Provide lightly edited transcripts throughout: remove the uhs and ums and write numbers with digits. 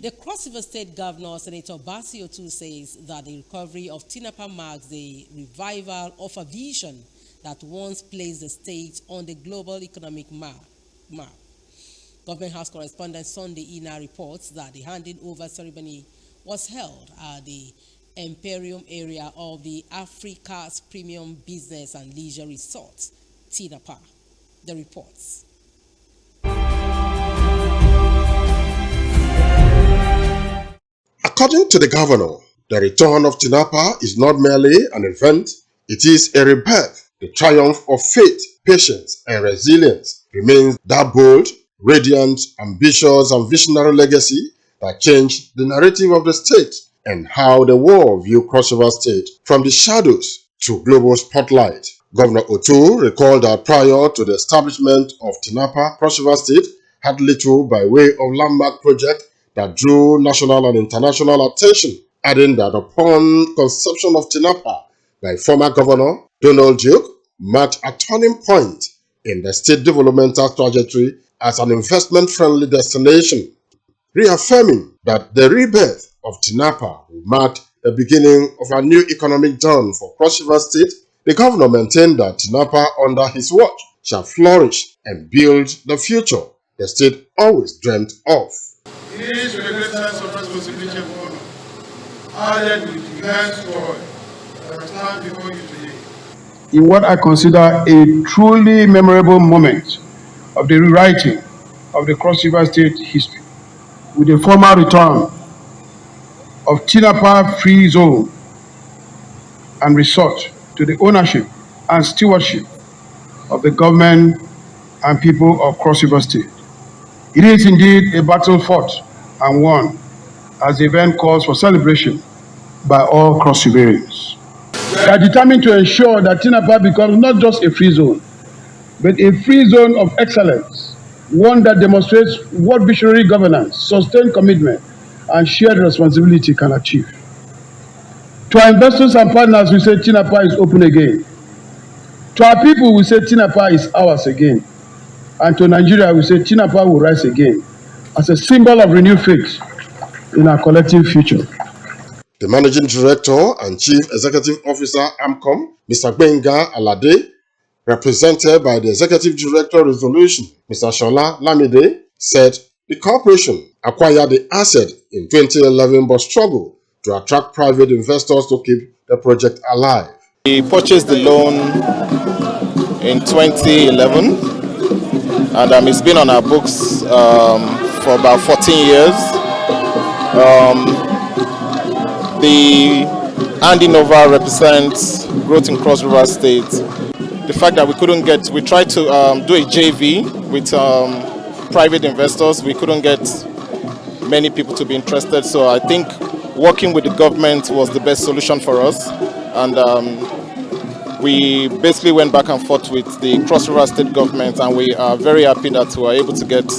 The Cross River State Governor, Senator Basio too, says that the recovery of Tinapa marks the revival of a vision that once placed the state on the global economic map. Government House correspondent Sunday Ina reports that the handing over ceremony was held at the Imperium area of the Africa's Premium Business and Leisure Resort, Tinapa. The reports. According to the governor, the return of Tinapa is not merely an event, it is a rebirth. The triumph of faith, patience, and resilience remains that bold, radiant, ambitious, and visionary legacy that changed the narrative of the state and how the world viewed Cross River State from the shadows to global spotlight. Governor Otu recalled that prior to the establishment of Tinapa, Cross River State had little by way of landmark project that drew national and international attention, adding that upon conception of Tinapa by former Governor Donald Duke marked a turning point in the state developmental trajectory as an investment-friendly destination, reaffirming that the rebirth of Tinapa marked the beginning of a new economic dawn for Cross River State. The governor maintained that Tinapa under his watch shall flourish and build the future the state always dreamt of. It is with a great sense of responsibility and honor, added with immense joy, that I stand before you today in what I consider a truly memorable moment of the rewriting of the Cross River State history, with the formal return of Tinapa Free Zone and Resort to the ownership and stewardship of the government and people of Cross River State. It is indeed a battle fought and won, as the event calls for celebration by all Cross Riverians. We are determined to ensure that Tinapa becomes not just a free zone, but a free zone of excellence, one that demonstrates what visionary governance, sustained commitment, and shared responsibility can achieve. To our investors and partners, we say Tinapa is open again. To our people, we say Tinapa is ours again. And to Nigeria, we say Tinapa will rise again as a symbol of renewed faith in our collective future. The Managing Director and Chief Executive Officer, AMCOM, Mr. Benga Alade, represented by the Executive Director Resolution, Mr. Shola Lamide, said the corporation acquired the asset in 2011 but struggled to attract private investors to keep the project alive. We purchased the loan in 2011 and it's been on our books for about 14 years. The handing over represents growth in Cross River State. The fact that we tried to do a JV with private investors, we couldn't get many people to be interested. So I think working with the government was the best solution for us. And we basically went back and forth with the Cross River State government, and we are very happy that we were able to get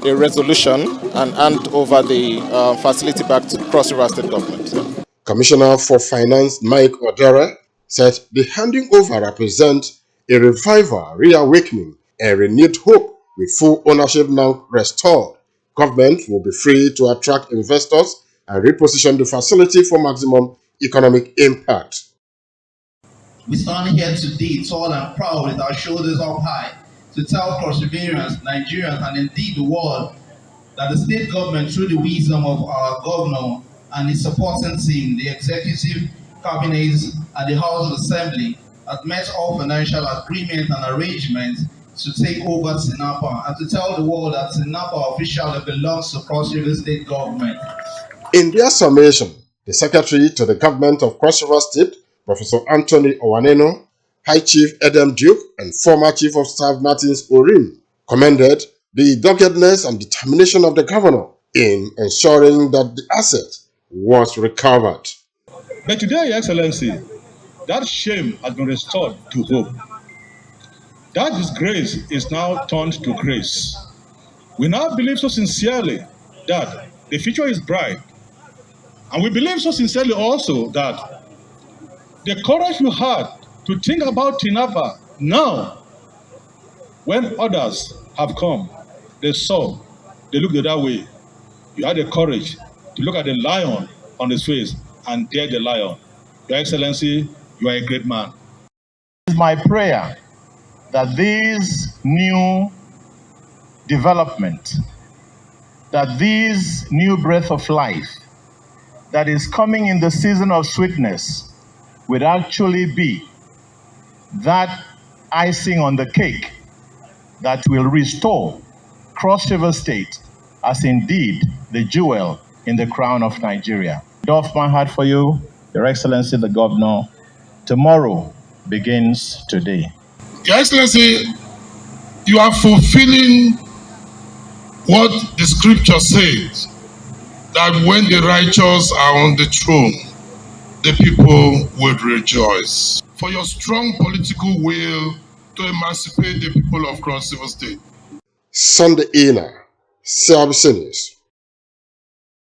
a resolution and hand over the facility back to Cross River State government. Yeah. Commissioner for Finance Mike Odere said the handing over represents a revival, reawakening, and renewed hope. With full ownership now restored, government will be free to attract investors and reposition the facility for maximum economic impact. We stand here today tall and proud with our shoulders up high to tell Cross Riverians, Nigerians, and indeed the world that the state government, through the wisdom of our governor and his supporting team, the executive cabinets and the House of Assembly, has met all financial agreements and arrangements to take over Tinapa and to tell the world that Tinapa officially belongs to Cross River State government. In their summation, the Secretary to the Government of Cross River State, Professor Anthony Owaneno, High Chief Edem Duke, and former Chief of Staff Martins Orim commended the doggedness and determination of the governor in ensuring that the asset was recovered. But today, Your Excellency, that shame has been restored to hope. That disgrace is now turned to grace. We now believe so sincerely that the future is bright. And we believe so sincerely also that the courage you had to think about Tinapa now, when others have come, they saw, they looked the other way, You had the courage to look at the lion on his face and dare the lion. Your Excellency, you are a great man. It is my prayer that these new development, that this new breath of life that is coming in the season of sweetness will actually be that icing on the cake that will restore Cross River State as indeed the jewel in the crown of Nigeria. Off my heart for you, Your Excellency the Governor. Tomorrow begins today. Your Excellency, you are fulfilling what the scripture says, that when the righteous are on the throne, the people would rejoice. For your strong political will to emancipate the people of Cross River State. Sunday Ina, CRBC News.